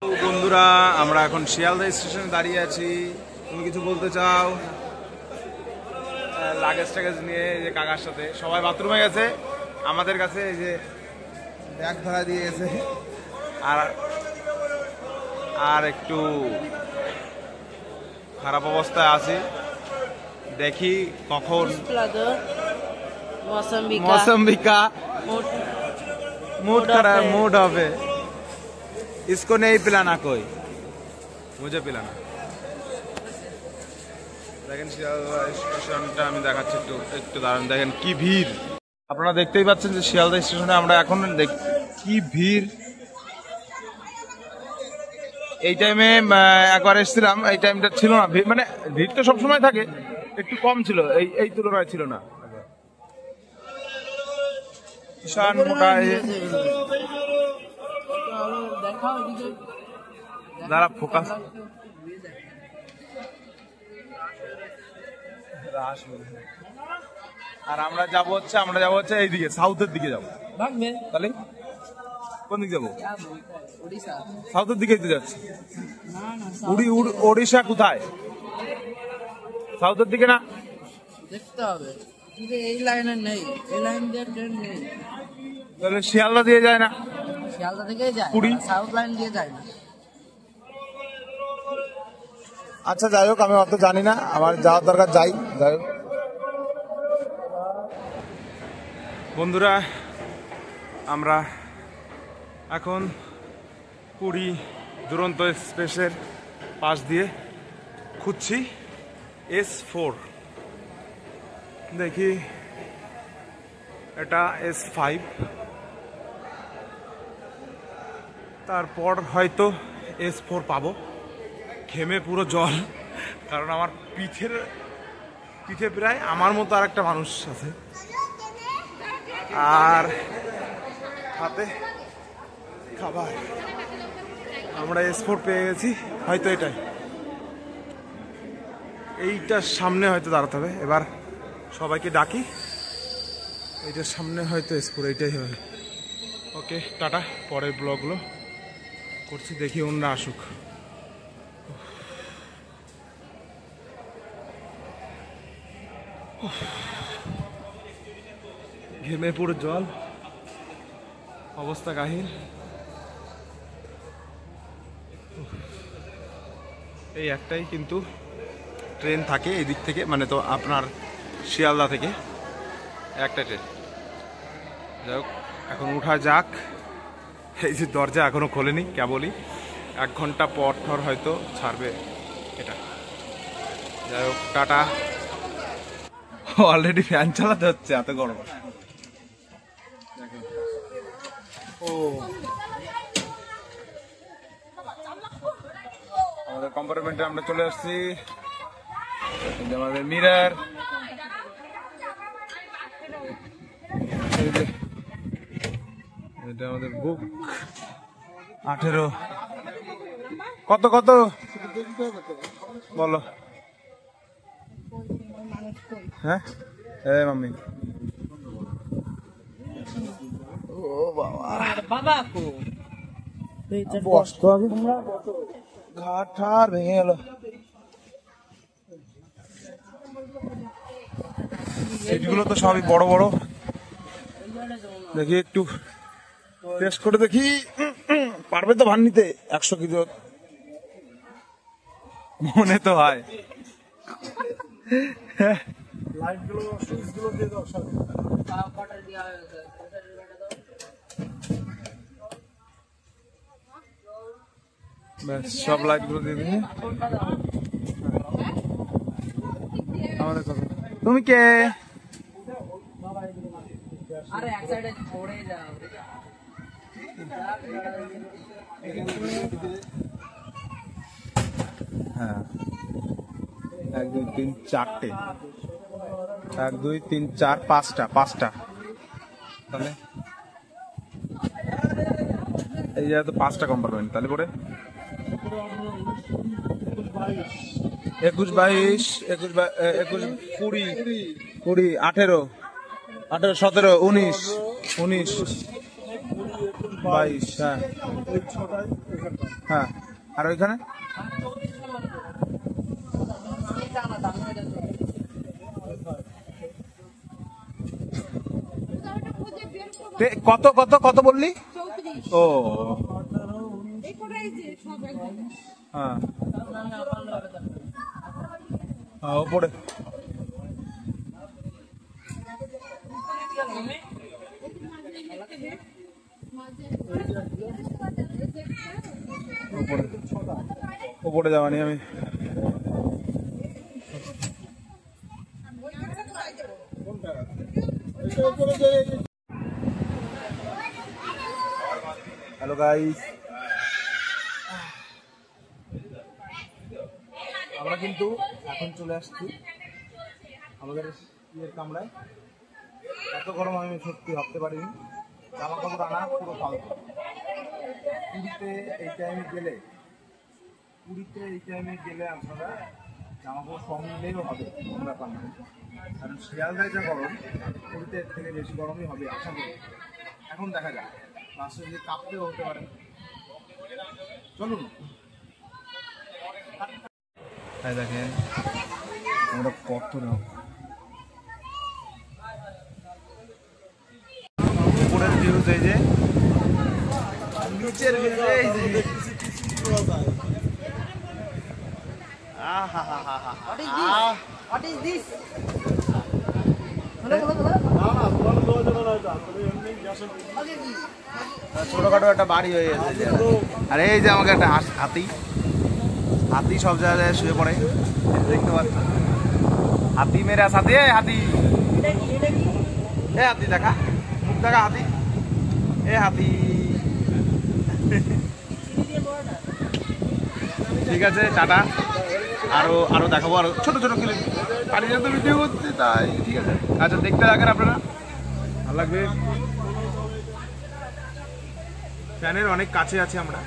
বন্ধুরা, আমরা এখন শিয়ালদা স্টেশনে দাঁড়িয়ে আছি। তুমি কিছু বলতে চাও? লাগেজ টাগেজ নিয়ে যে কাকার সাথে সবাই বাথরুমে গেছে, আমাদের কাছে এই যে ব্যাগ ধরা দিয়ে গেছে। আর একটু খারাপ অবস্থায় আছি, দেখি কখন मौसम्बिका मूड खराब मूड হবে। इसको नहीं पिलाना कोई, मुझे पिलाना। দেখেন শিয়ালদা স্টেশনটা আমি দেখাচ্ছি, একটু দাঁড়ান। দেখেন কি ভিড়, আপনারা দেখতেই পাচ্ছেন যে শিয়ালদা স্টেশনে আমরা এখন কি ভিড়। এই টাইমে একবার এসেছিলাম, এই টাইমটা ছিল না ভিড়, মানে ভিড় তো সবসময় থাকে, একটু কম ছিল, এই তুলনায় ছিল না। বিশাল মোটা দাঁড়া ফোকাস। আর আমরা যাবো হচ্ছে এইদিকে, সাউথের দিকে যাবো। তাহলে কোন দিকে যাবো? সাউথের দিকে যাচ্ছি। ওড়িশা কোথায়? সাউথের দিকে না, দেখতে হবে। এই লাইনে নেই, এই লাইন দিয়ে ট্রেন নেই। তাহলে শিয়ালদা দিয়ে যায় না? শিয়ালদা থেকে যায়, সাউথ লাইন দিয়ে যায় না। আচ্ছা যাই হোক, আমি অত জানি না, আমার যাওয়ার দরকার, যাই হোক। বন্ধুরা, আমরা এখন পুরী দুরন্ত এক্সপ্রেসের পাশ দিয়ে খুঁজছি S4। দেখি এটা S5, তারপর হয়তো S4 পাবো। ঘেমে পুরো জল, কারণ আমার পিঠে প্রায় আমার মতো আর একটা মানুষ আছে, আর হাতে খাবার। আমরা S4 পেয়ে গেছি, হয়তো এইটার সামনে হয়তো দাঁড়াতে হবে। এবার সবাইকে ডাকি, এইটার সামনে হয়তো S4, এইটাই হবে। ওকে, টাটা। পরের ব্লগগুলো করছি, দেখি অন্যরা আসুক। ঘেমে পুরো জল, অবস্থা কাহিল। এই একটাই কিন্তু ট্রেন থাকে এই দিক থেকে, মানে তো আপনার শিয়ালদা থেকে একটা ট্রেন। যাই হোক, এখন উঠা যাক। এই যে দরজা এখনো খোলেনি, কেবলই 1 ঘন্টা পর হয়তো ছাড়বে এটা। যাই হোক, টাটা। অলরেডি ফ্যান চালাতে হচ্ছে, এত গরম। ও আমাদের কম্পার্টমেন্টে আমরা চলে আসছি। আমাদের মিরর, এটা আমাদের বুক। 18 কত বলো? হ্যাঁ মাম্মি। ও বাবা বসতো আগে, ঘাট ঠার ভেঙে গেল। সিটগুলো তো সবই বড় বড়। দেখি একটু টেস্ট করে দেখি, পারবে তো ভান নিতে 100 কেজি? মনে তো হয়। সব লাইট গুলো দিয়ে দিন। আমাদের কথা, তুমি কে? হ্যাঁ, 1 2 3 4টে, 1 2 3 4 5টা। তাহলে এই যে তো 5টা কম্পার্টমেন্ট, তাহলে পরে 21 22 20 18 17 19 22। হ্যাঁ, হ্যাঁ, আর ওইখানে কত কত কত বললি? ও হ্যাঁ, ওপরে ওপরে যাওয়া নি আমি। হ্যালো গাইস, আমরা কিন্তু এখন চলে আসছি আমাদের ইয়ের কামরায়। এত গরম আমি সত্যি ভাবতে পারিনি। জামা কাপড় আনা পুরো ফালতু। পুরীতে এই টাইমে গেলে আপনারা জামা কাপড় কম নিলেও হবে, কোনো ব্যাপার না। কারণ শিয়ালদায় যা গরম, পুরীতে এর থেকে বেশি গরমই হবে আশা করি। এখন দেখা যায় লাস্টে যদি কাঁপতেও হতে পারে। চলুন দেখেন আমরা কত উপরের ভিউজ, এই যে নিচের ভিউজ, এই যে What is this? ছোটখাটো একটা বাড়ি হয়ে গেছে। আর এই যে আমাকে একটা হাতি সব জায়গায় শুয়ে পড়ে, দেখতে পাচ্ছ। হাতি মেরে সাথে হাতি, এ হাতি দেখা, মুখ দেখা হাতি, এ হাতি। ঠিক আছে, টাটা। আরো দেখাবো, আরো ছোট ছোট ক্লিপ। পানি তো ভিডিও করতে, তাই ঠিক আছে। আচ্ছা, দেখতে থাকেন আপনারা, ভালো লাগবে। ফ্যানের অনেক কাছে আছি আমরা,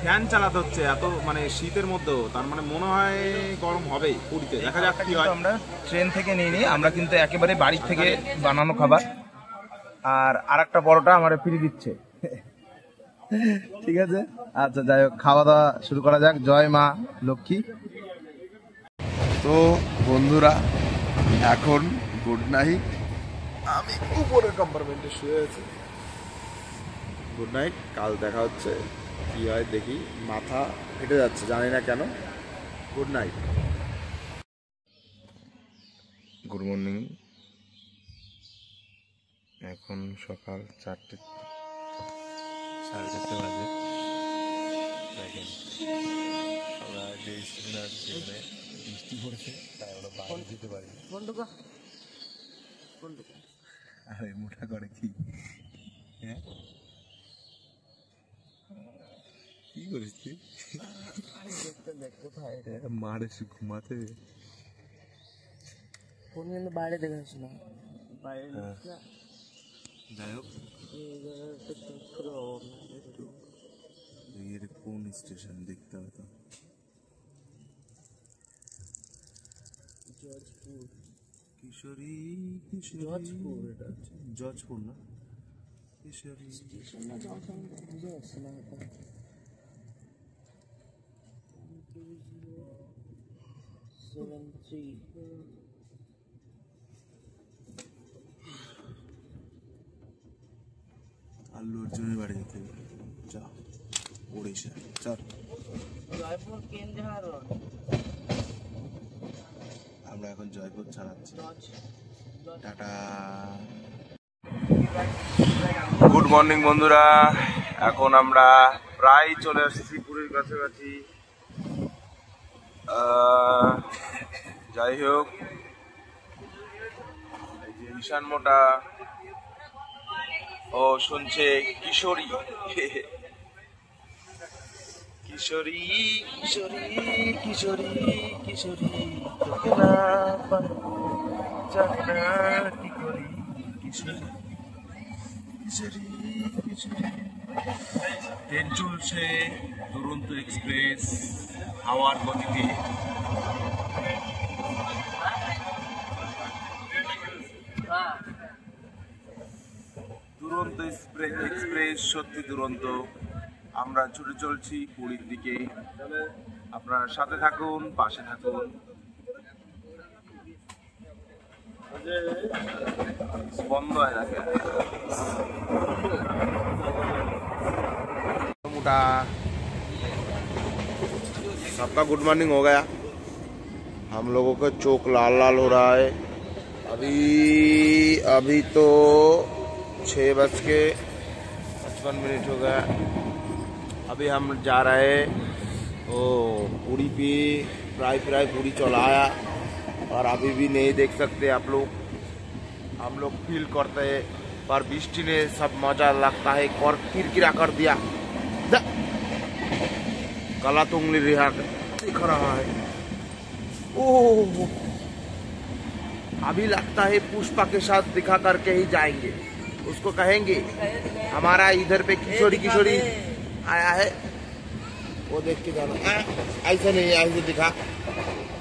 ফ্যান চালাতে হচ্ছে এত, মানে শীতের মধ্যেও। তার মানে মনে হয় গরম হবেই পুরীতে, দেখা যাক কি হয়। আমরা ট্রেন থেকে নিয়ে নিই, আমরা কিন্তু একেবারে বাড়ির থেকে বানানো খাবার। আর একটা পরোটা আমার ফ্রি দিচ্ছে, ঠিক আছে। আচ্ছা, যাই হোক, খাওয়া দাওয়া শুরু করা যাক। জয় মা লক্ষ্মী। তো বন্ধুরা, এখন গুড নাইট। আমি উপরের কম্পার্টমেন্টে শুয়ে আছি। গুড নাইট, কাল দেখা হচ্ছে। কি হয় দেখি, মাথা ফেটে যাচ্ছে জানি না কেন। Good night. Good morning. এখন সকাল 4:30 4:30 বাজে। দেখেন আমরা যে স্টেশনে আছি সেখানে বৃষ্টি পড়ছে, তাই আমরা বাইরে যেতে পারি। আরে মোটা করে কি, হ্যাঁ কি করিস তুই? মার এসে ঘুমাতে বাইরে দেখে আসলাম। যাই হোক, এর কোন স্টেশন দেখতে হবে তো। কিশোরী জজপুর, এটা জজপুর না কিশোরী স্টেশন না, জংশন বুঝে আসছে না। আল্লু অর্জুনের বাড়ি যেতে হবে। যা ওড়িশা, চল। জয়পুর কেন্দ্র, আমরা এখন জয়পুর ছাড়াচ্ছি। টাটা। গুড মর্নিং বন্ধুরা, এখন আমরা প্রায় চলে আসছি পুরীর কাছাকাছি। যাই হোক, এই যে ঈশান মোটা ও শুনছে কিশোরী কিশোরী কিশোরী কিশোরী কিশোরী, তোকে না পারি জানি না কি করি। কিশোরী কিশোরী কিশোরী। ট্রেন চলছে দুরন্ত এক্সপ্রেস হাওয়ার গতিতে। দুরন্ত এক্সপ্রেস সত্যি দুরন্ত। আমরা ছুটে চলছি পুরীর দিকে। আপনার সাথে থাকুন, পাশে থাকুন। বন্ধ হয় না मोटा। सबका गुड मॉर्निंग हो गया। हम लोगों का चौक लाल लाल हो रहा है। अभी तो 6:55 हो गया। अभी हम जा रहे हैं पूरी पे। प्राय पूरी चलाया और अभी भी नहीं देख सकते आप लोग। हम लोग फील करते हैं पर बिस्टी ने सब मजा लगता है और किरकिरा कर दिया। काला तो उंगली रिहा दिख रहा है। ओह, अभी लगता है पुष्पा के साथ दिखा करके ही जाएंगे। उसको कहेंगे हमारा इधर पे किशोरी किशोरी आया है, वो देख के जाना। ऐसे नहीं, ऐसे दिखा,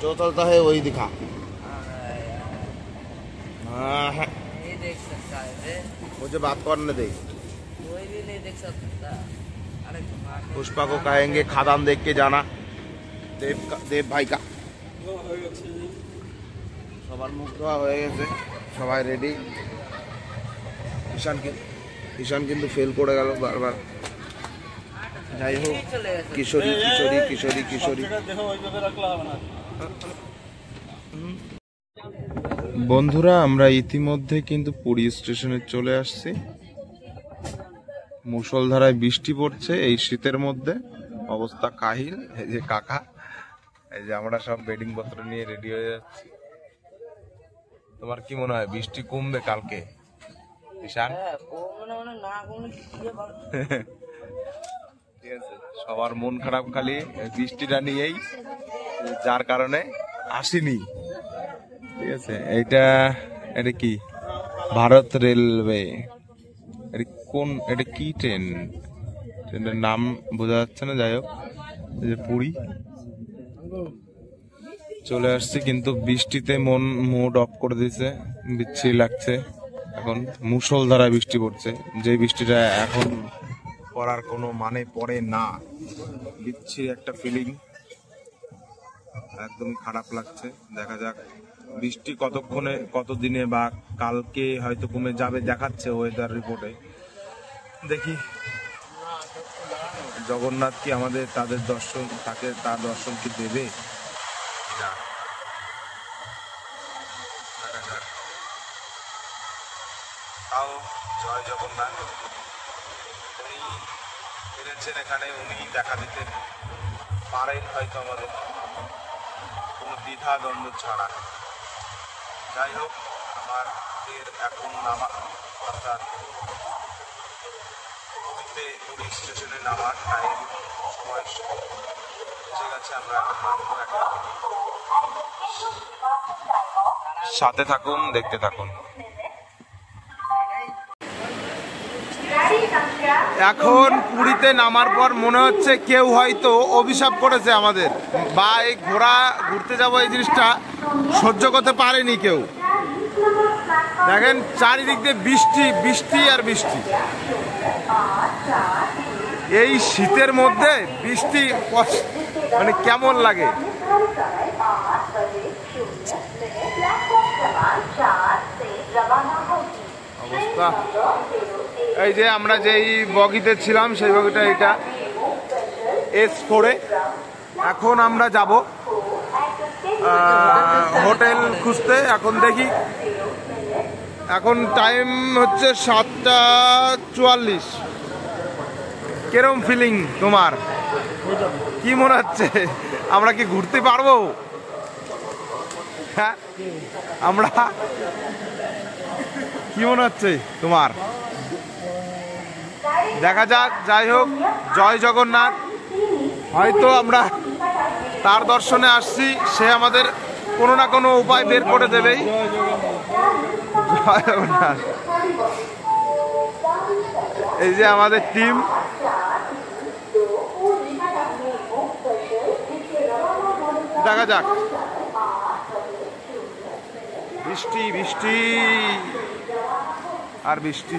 जो चलता है वही दिखा। हाँ, नहीं देख सकता है, मुझे बात करने दे। कोई भी नहीं देख सकता। अरे पुष्पा को कहेंगे खादान देख के जाना। देव भाई का সবার মুখ ধোয়া হয়ে গেছে, সবাই রেডি। ঈশান কিন্তু ফেল করে গেল বারবার। যাই হোক, কিশোরী কিশোরী কিশোরী কিশোরী। বন্ধুরা, আমরা ইতিমধ্যে কিন্তু পুরী স্টেশনে চলে আসছি। মুষলধারায় বৃষ্টি পড়ছে এই শীতের মধ্যে, অবস্থা কাহিল। এই যে কাকা, এই যে আমরা সব বেডিং পত্র নিয়ে রেডি হয়ে যাচ্ছি। তোমার কি মনে হয় বৃষ্টি কমবে কালকে? ঈশান, ঠিক আছে, সবার মন খারাপ খালি বৃষ্টিটা নিয়েই, যার কারণে আসেনি। ঠিক আছে, এটা কি ভারত রেলওয়ে? এটা কি ট্রেন? ট্রেনের নাম বোঝা যাচ্ছে না। যাই হোক, এই যে পুরী চলে আসছে, কিন্তু বৃষ্টিতে মুড অফ করে দিয়েছে, বিচ্ছিরি লাগছে। এখন মুষলধারায় বৃষ্টি পড়ছে, যে বৃষ্টিটা এখন পড়ার কোনো মানে পড়ে না। বিচ্ছিরি একটা ফিলিং, একদম খারাপ লাগছে। দেখা যাক বৃষ্টি কতক্ষণে, কতদিনে বা কালকে হয়তো কমে যাবে দেখাচ্ছে ওয়েদার রিপোর্টে। দেখি জগন্নাথ কি আমাদের তার দর্শন কি দেবে। তাও জয় জগন্নাথ, উনি ফিরেছেন এখানে, উনি দেখা দিতে পারেন হয়তো আমাদের কোনো দ্বিধা দ্বন্দ্ব ছাড়া। যাই হোক, আমাদের এখন অর্থাৎ পুরী স্টেশনে নামার টাইম সময় এসে গেছে। আমরা এখন নামবো। সাথে থাকুন, দেখতে থাকুন। এখন পুরীতে নামার পর মনে হচ্ছে কেউ হয়তো অভিশাপ করেছে আমাদের, বা এই ঘুরতে যাবো এই জিনিসটা সহ্য করতে পারেনি কেউ। দেখেন চারিদিক দিয়ে বৃষ্টি বৃষ্টি আর বৃষ্টি। এই শীতের মধ্যে বৃষ্টি মানে কেমন লাগে। অবস্থা, এই যে আমরা যেই বগিতে ছিলাম সেই বগিটা এটা S4 এ। এখন আমরা যাব হোটেল খুঁজতে। এখন দেখি, এখন টাইম হচ্ছে 7:44। কিরম ফিলিং তোমার? কি মনে হচ্ছে আমরা কি ঘুরতে পারবো? হ্যাঁ, আমরা কি মনে হচ্ছে তোমার? দেখা যাক। যাই হোক, জয় জগন্নাথ। হয়তো আমরা তার দর্শনে আসছি, সে আমাদের কোনো না কোনো উপায় বের করে দেবেই। জয় জগন্নাথ। এই যে আমাদের টিম, দেখা যাক। বৃষ্টি বৃষ্টি আর বৃষ্টি।